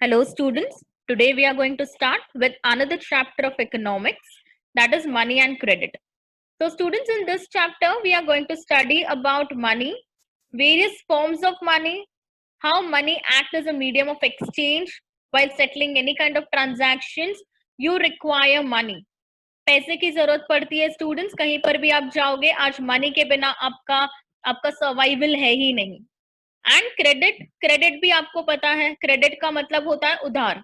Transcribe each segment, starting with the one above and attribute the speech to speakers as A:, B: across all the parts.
A: Hello students, today we are going to start with another chapter of economics, that is money and credit. So students, in this chapter we are going to study about money, various forms of money, how money acts as a medium of exchange. While settling any kind of transactions, you require money. पैसे की जरूरत पड़ती है students, कहीं पर भी आप जाओगे आज मनी के बिना आपका सर्वाइवल है ही नहीं. एंड क्रेडिट भी आपको पता है, क्रेडिट का मतलब होता है उधार,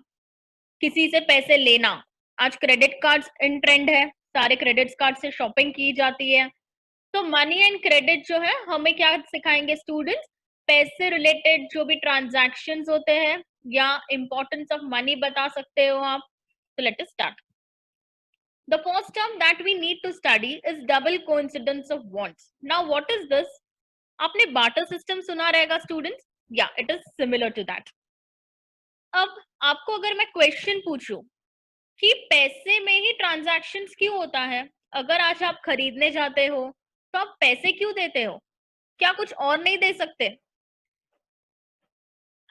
A: किसी से पैसे लेना. आज क्रेडिट कार्ड्स इन ट्रेंड है, सारे क्रेडिट कार्ड से शॉपिंग की जाती है. तो मनी एंड क्रेडिट जो है हमें क्या सिखाएंगे स्टूडेंट्स, पैसे रिलेटेड जो भी ट्रांजैक्शंस होते हैं या इंपॉर्टेंस ऑफ मनी बता सकते हो आप. तो let us start. The first term that we need to study is double coincidence of wants. Now what is this? आपने बार्टर सिस्टम सुना रहेगा स्टूडेंट्स, या it is similar to that. अब आपको अगर मैं क्वेश्चन पूछूं कि पैसे में ही ट्रांजैक्शंस क्यों होता है, अगर आज आप खरीदने जाते हो तो आप पैसे क्यों देते हो, क्या कुछ और नहीं दे सकते?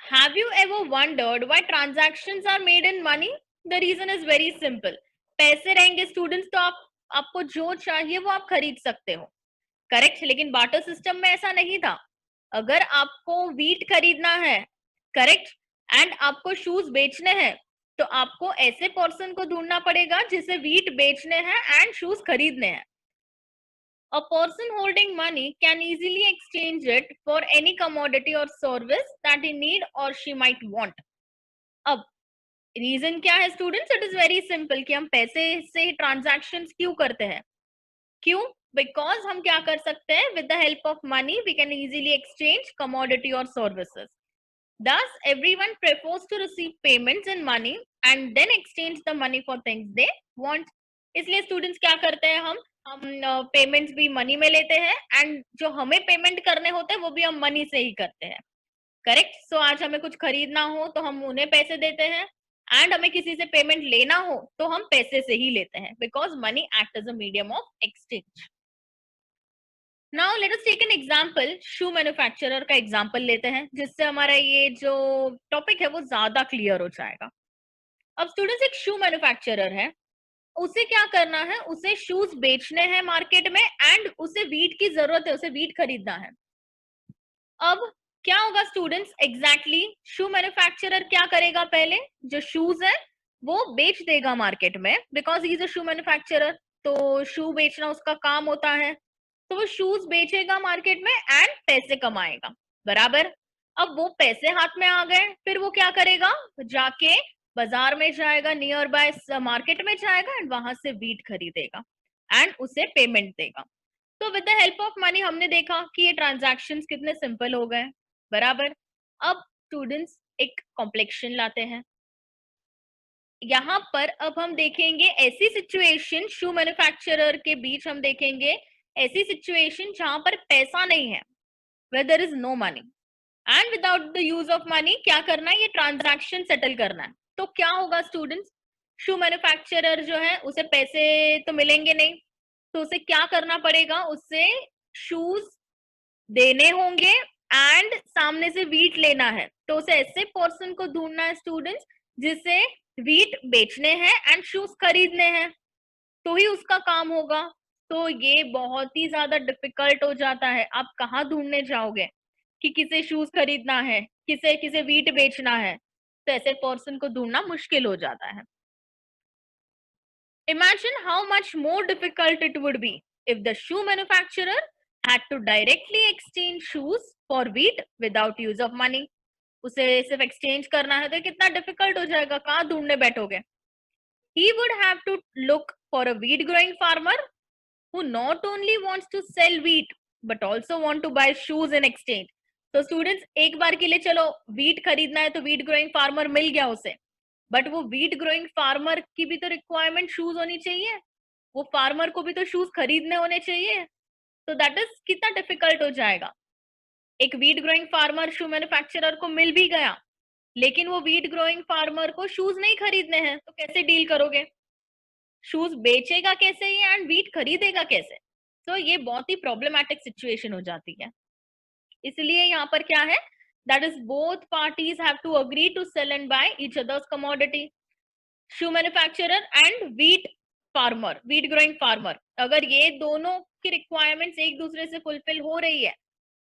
A: Have you ever wondered why transactions are made in money? The reason is very simple. पैसे रहेंगे स्टूडेंट्स तो आपको जो चाहिए वो आप खरीद सकते हो, करेक्ट. लेकिन बार्टर सिस्टम में ऐसा नहीं था. अगर आपको वीट खरीदना है, करेक्ट, एंड आपको शूज बेचने हैं, तो आपको ऐसे पर्सन को ढूंढना पड़ेगा जिसे वीट बेचने हैं एंड शूज खरीदने हैं. A person holding money can easily exchange it for any commodity or service that he need or she might want. अब रीजन क्या है students? It is very simple कि हम पैसे से ट्रांजैक्शंस क्यों करते हैं. क्यों? बिकॉज हम क्या कर सकते हैं, with the help of money we can easily exchange commodity और services. Thus, everyone prefers to receive payments in money and then exchange the money for things they want. इसलिए स्टूडेंट्स क्या करते हैं, हम पेमेंट्स भी मनी में लेते हैं एंड जो हमें पेमेंट करने होते हैं वो भी हम मनी से ही करते हैं, करेक्ट. सो आज हमें कुछ खरीदना हो तो हम उन्हें पैसे देते हैं, एंड हमें किसी से पेमेंट लेना हो तो हम पैसे से ही लेते हैं, because money act as a medium of exchange. Now let us take an example. Shoe manufacturer का एग्जांपल लेते हैं जिससे हमारा ये जो टॉपिक है वो ज्यादा क्लियर हो जाएगा. अब स्टूडेंट्स, एक शू मैन्युफैक्चरर है, उसे क्या करना है, उसे शूज बेचने हैं मार्केट में एंड उसे वीट की जरूरत है, उसे वीट खरीदना है. अब क्या होगा स्टूडेंट्स, एग्जैक्टली शू मैन्युफैक्चरर क्या करेगा, पहले जो शूज है वो बेच देगा मार्केट में, because he is a shoe manufacturer. तो शू बेचना उसका काम होता है, तो वो शूज बेचेगा मार्केट में एंड पैसे कमाएगा, बराबर. अब वो पैसे हाथ में आ गए, फिर वो क्या करेगा, जाके बाजार में जाएगा, नियर बाय मार्केट में जाएगा एंड वहां से वीट खरीदेगा एंड उसे पेमेंट देगा. तो with the help of money हमने देखा कि ये ट्रांजैक्शंस कितने सिंपल हो गए, बराबर. अब स्टूडेंट्स एक कॉम्प्लेक्शन लाते हैं. यहाँ पर अब हम देखेंगे ऐसी सिचुएशन शू मैन्युफैक्चरर के बीच, हम देखेंगे ऐसी सिचुएशन जहां पर पैसा नहीं है, where there is no money and without the use of money क्या करना है, ये ट्रांजैक्शन सेटल करना है. तो क्या होगा स्टूडेंट्स, शू मैन्युफैक्चरर जो है उसे पैसे तो मिलेंगे नहीं, तो उसे क्या करना पड़ेगा, उससे शूज देने होंगे एंड सामने से वीट लेना है. तो उसे ऐसे पर्सन को ढूंढना है स्टूडेंट्स जिसे वीट बेचने हैं एंड शूज खरीदने हैं, तो ही उसका काम होगा. तो ये बहुत ही ज्यादा डिफिकल्ट हो जाता है. आप कहाँ ढूंढने जाओगे कि किसे शूज खरीदना है, किसे किसे वीट बेचना है, तो ऐसे पर्सन को ढूंढना मुश्किल हो जाता है. Imagine how much more difficult it would be if the shoe manufacturer had to directly exchange shoes for wheat without use of money. उसे सिर्फ एक्सचेंज करना है तो कितना डिफिकल्ट हो जाएगा, कहाँ ढूंढने बैठोगे. He would have to look for a wheat growing farmer who not only wants to sell wheat but also want to buy shoes in exchange. तो स्टूडेंट्स एक बार के लिए चलो वीट खरीदना है तो वीट ग्रोइंग फार्मर मिल गया उसे, बट वो वीट ग्रोइंग फार्मर की भी तो रिक्वायरमेंट शूज होनी चाहिए, वो फार्मर को भी तो शूज खरीदने होने चाहिए. तो दैट इज कितना डिफिकल्ट हो जाएगा. एक वीट ग्रोइंग फार्मर शू मैन्युफैक्चरर को मिल भी गया, लेकिन वो वीट ग्रोइंग फार्मर को शूज नहीं खरीदने हैं, तो कैसे डील करोगे, शूज बेचेगा कैसे ही एंड वीट खरीदेगा कैसे. तो ये बहुत ही प्रॉब्लमैटिक सिचुएशन हो जाती है. इसलिए यहाँ पर क्या है, That is, both parties have to agree to sell and buy each other's commodity. Shoe manufacturer and wheat farmer, wheat growing farmer, अगर ये दोनों की रिक्वायरमेंट्स एक दूसरे से फुलफिल हो रही है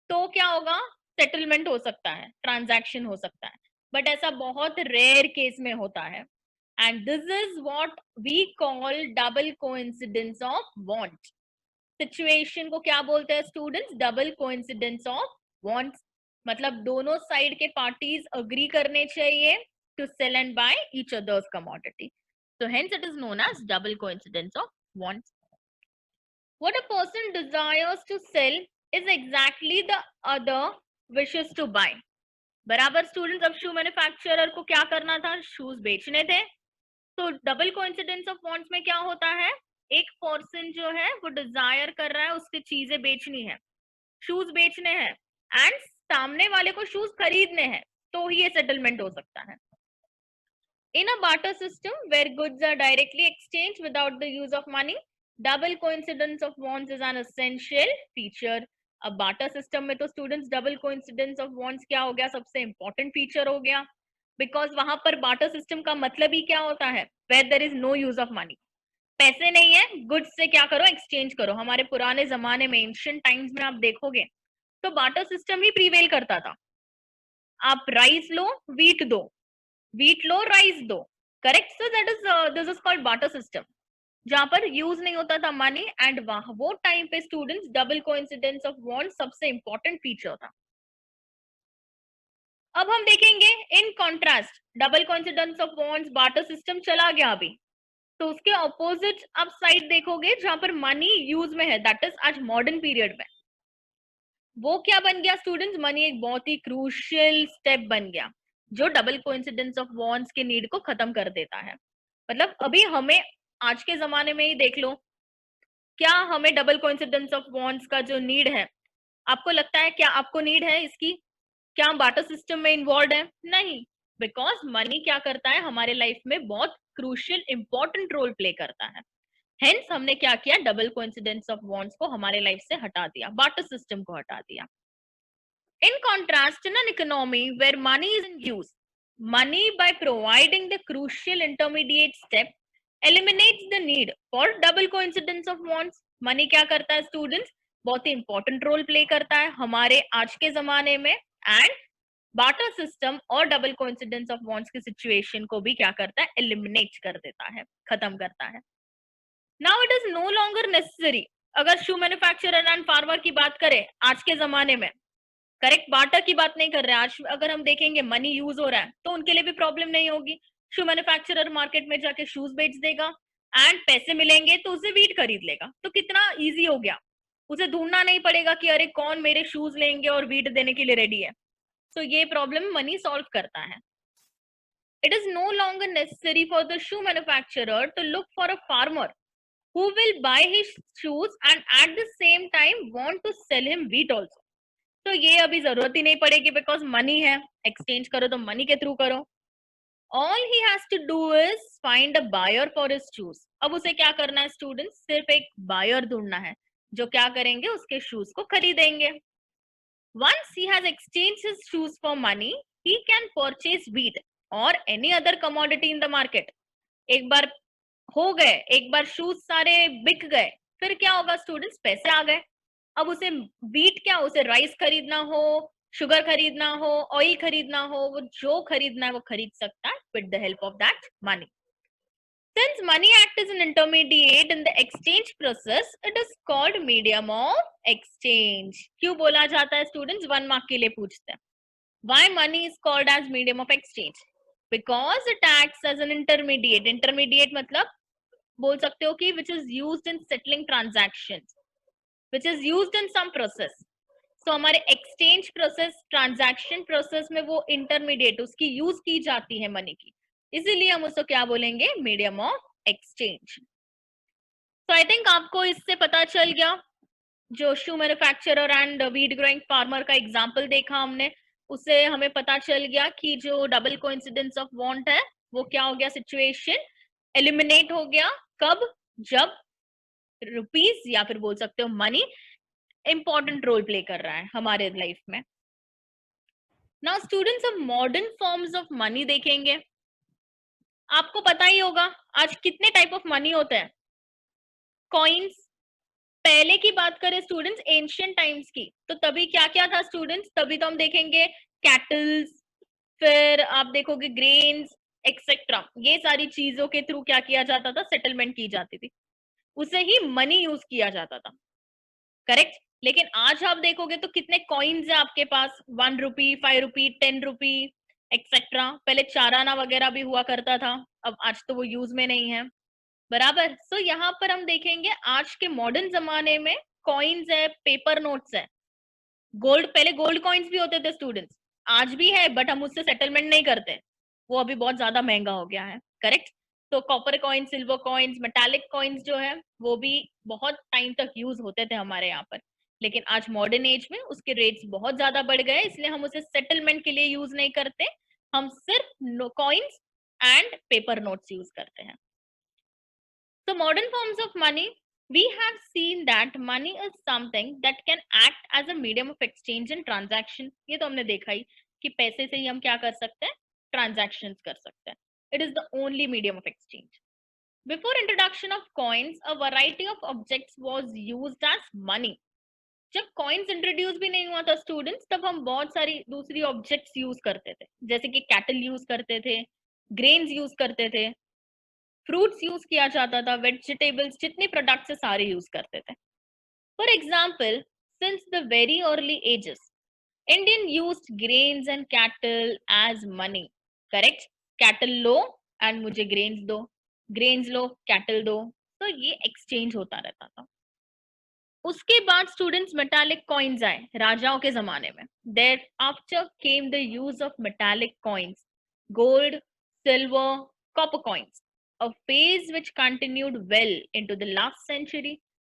A: तो क्या होगा, सेटलमेंट हो सकता है, ट्रांजैक्शन हो सकता है, बट ऐसा बहुत रेयर केस में होता है. And this is what we call double coincidence of want. Situation को क्या बोलते हैं students? Double coincidence of wants. मतलब दोनों साइड के पार्टीज अग्री करने चाहिए to sell and buy each others commodity. So hence it is known as double coincidence of wants. What a person desires to sell is exactly the other wishes to buy. बराबर students. अब शू manufacturer को क्या करना था? Shoes बेचने थे. तो double coincidence of wants में क्या होता है? एक पर्सन जो है वो डिजायर कर रहा है उससे चीजें बेचनी है, शूज बेचने हैं, एंड सामने वाले को शूज खरीदने हैं, तो ही ये सेटलमेंट हो सकता है. In a barter system where goods are directly exchanged without the use of money, double coincidence of wants is an essential feature. अब barter system में तो students double coincidence of wants क्या हो गया? सबसे important feature हो गया, because वहां पर barter system का मतलब ही क्या होता है? Where there is no use of money. पैसे नहीं है, गुड्स से क्या करो? एक्सचेंज करो. हमारे पुराने जमाने में, एंशिएंट टाइम्स में आप देखोगे तो बार्टर सिस्टम ही प्रीवेल करता था. आप राइस लो, वीट दो, वीट लो, राइस दो. Correct. So that is this is called barter system, जहां पर यूज नहीं होता था मनी. एंड वहां वो टाइम पे students double coincidence of want सबसे इंपॉर्टेंट फीचर था. अब हम देखेंगे in contrast double coincidence of wants barter system चला गया अभी, तो उसके ऑपोजिट आप साइड देखोगे जहां पर मनी यूज में है, दैट इज आज मॉडर्न पीरियड में. वो क्या बन गया स्टूडेंट्स? मनी एक बहुत ही क्रूशियल स्टेप बन गया जो डबल कोइंसिडेंस ऑफ वांट्स के नीड को खत्म कर देता है. मतलब अभी हमें आज के जमाने में ही देख लो, क्या हमें डबल कोइंसिडेंस ऑफ वांट्स का जो नीड है, आपको लगता है क्या आपको नीड है इसकी? क्या हम बार्टर सिस्टम में इन्वॉल्व है? नहीं, बिकॉज मनी क्या करता है हमारे लाइफ में? बहुत क्रूशियल इंपॉर्टेंट रोल प्ले करता है. हेंस हमने क्या किया? डबल कोइंसिडेंस ऑफ वांट्स को हमारे लाइफ से हटा दिया, बार्टर सिस्टम को हटा दिया. In contrast, in an economy where money is in use, money by providing the crucial intermediate step eliminates the need for double coincidence of wants. Money क्या करता है स्टूडेंट्स? बहुत ही इंपॉर्टेंट रोल प्ले करता है हमारे आज के जमाने में. एंड बार्टर सिस्टम और डबल कोइंसिडेंस ऑफ वांट्स की सिचुएशन को भी क्या करता है? एलिमिनेट कर देता है, खत्म करता है. Now it is no longer necessary. अगर शू मैन्युफैक्चरर एंड फार्मर की बात करें आज के जमाने में, करेक्ट, बार्टर की बात नहीं कर रहे हैं आज, अगर हम देखेंगे मनी यूज हो रहा है तो उनके लिए भी प्रॉब्लम नहीं होगी. शू मैन्युफैक्चरर मार्केट में जाके शूज बेच देगा एंड पैसे मिलेंगे तो उसे वीट खरीद लेगा. तो कितना इजी हो गया, उसे ढूंढना नहीं पड़ेगा कि अरे कौन मेरे शूज लेंगे और वीट देने के लिए रेडी है. तो ये प्रॉब्लम मनी सॉल्व करता है. It is no longer necessary for the shoe manufacturer to look for a farmer who will buy his shoes and at the same time want to sell him wheat also. तो ये अभी जरूरत ही नहीं पड़ेगी because money है, exchange करो तो money के थ्रू करो. All he has to do is find a buyer for his shoes. अब उसे क्या करना है स्टूडेंट्स? सिर्फ एक बायर ढूंढना है जो क्या करेंगे? उसके शूज को खरीदेंगे. Once he has exchange his shoes for money, he can purchase wheat और any other commodity in the market. एक बार हो गए, एक बार शूज सारे बिक गए, फिर क्या होगा स्टूडेंट्स? पैसे आ गए. अब उसे व्हीट क्या, उसे राइस खरीदना हो, शुगर खरीदना हो, ऑयल खरीदना हो, वो जो खरीदना है वो खरीद सकता है with the help of that money. Since money acts as an intermediate in the exchange process, it is called medium of exchange. क्यों बोला जाता है स्टूडेंट्स? 1 मार्क के लिए पूछते हैं. Why money is called as medium of exchange? Because it acts as an intermediate. Intermediate मतलब बोल सकते हो कि which is used in settling transactions, which is used in some process. So हमारे exchange process, transaction process में वो intermediate, उसकी use की जाती है मनी की, इसीलिए हम उसको क्या बोलेंगे? Medium of exchange. तो आई थिंक आपको इससे पता चल गया, जो shoe manufacturer and wheat growing farmer का एग्जांपल देखा हमने, उससे हमें पता चल गया कि जो डबल कोइंसिडेंस ऑफ वांट है वो क्या हो गया? सिचुएशन एलिमिनेट हो गया. कब? जब रुपीस या फिर बोल सकते हो मनी इंपॉर्टेंट रोल प्ले कर रहा है हमारे लाइफ में. नाउ स्टूडेंट्स अब मॉडर्न फॉर्म्स ऑफ मनी देखेंगे। आपको पता ही होगा आज कितने टाइप ऑफ मनी होते हैं। कॉइन्स, पहले की बात करें स्टूडेंट्स एंशियंट टाइम्स की, तो तभी क्या क्या था स्टूडेंट्स, तभी तो हम देखेंगे कैटल्स, फिर आप देखोगे ग्रेन्स एक्सेट्रा, ये सारी चीजों के थ्रू क्या किया जाता था, सेटलमेंट की जाती थी, उसे ही मनी यूज किया जाता था, करेक्ट। लेकिन आज आप देखोगे तो कितने कॉइन्स है आपके पास, 1 रुपी, 5 रुपी, 10 रुपी एक्सेट्रा। पहले चाराना वगैरह भी हुआ करता था, अब आज तो वो यूज में नहीं है, बराबर। सो यहाँ पर हम देखेंगे आज के मॉडर्न जमाने में कॉइन्स है, पेपर नोट्स है, गोल्ड, पहले गोल्ड कॉइन्स भी होते थे स्टूडेंट्स, आज भी है बट हम उससे सेटलमेंट नहीं करते, वो अभी बहुत ज्यादा महंगा हो गया है, करेक्ट। तो copper coins, silver coins, metallic coins जो है वो भी बहुत टाइम तक यूज होते थे हमारे यहाँ पर, लेकिन आज मॉडर्न एज में उसके रेट्स बहुत ज्यादा बढ़ गए, इसलिए हम उसे सेटलमेंट के लिए यूज नहीं करते, हम सिर्फ coins and paper notes use करते हैं। So modern forms of money, we have seen that money is something that can act as a medium of exchange and transaction. ये तो हमने देखा ही कि पैसे से ही हम क्या कर सकते हैं, transactions कर सकते हैं. It is the only medium of exchange. Before introduction of coins, a variety of objects was used as money. जब coins introduce भी नहीं हुआ था students, तब हम बहुत सारी दूसरी objects use करते थे, जैसे कि cattle use करते थे, grains use करते थे, फ्रूट्स यूज किया जाता था, वेजिटेबल्स, जितने प्रोडक्ट्स है सारे यूज करते थे। For example, since the very early ages Indian used grains and cattle as money, correct. Cattle लो एंड मुझे ग्रेन्स दो, ग्रेन्स लो कैटल दो, तो ये एक्सचेंज होता रहता था। उसके बाद स्टूडेंट्स मेटालिक कॉइन्स आए राजाओं के जमाने में। Thereafter came the use of metallic coins, gold, silver, copper coins, a phase which continued well into the last century.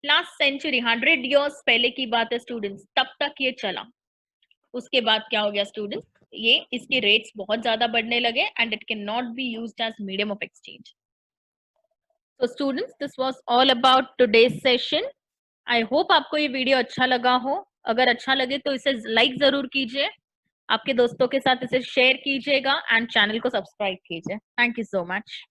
A: Last century 100 years पहले की बात है स्टूडेंट्स, तब तक ये चला। उसके बाद क्या हो गया स्टूडेंट्स, ये इसके रेट्स बहुत ज्यादा बढ़ने लगे and it can not be used as medium of exchange. तो students this was all about today's session. I hope आपको ये वीडियो अच्छा लगा हो। अगर अच्छा लगे तो इसे लाइक जरूर कीजिए, आपके दोस्तों के साथ इसे शेयर कीजिएगा एंड चैनल को सब्सक्राइब कीजिए। Thank you so much.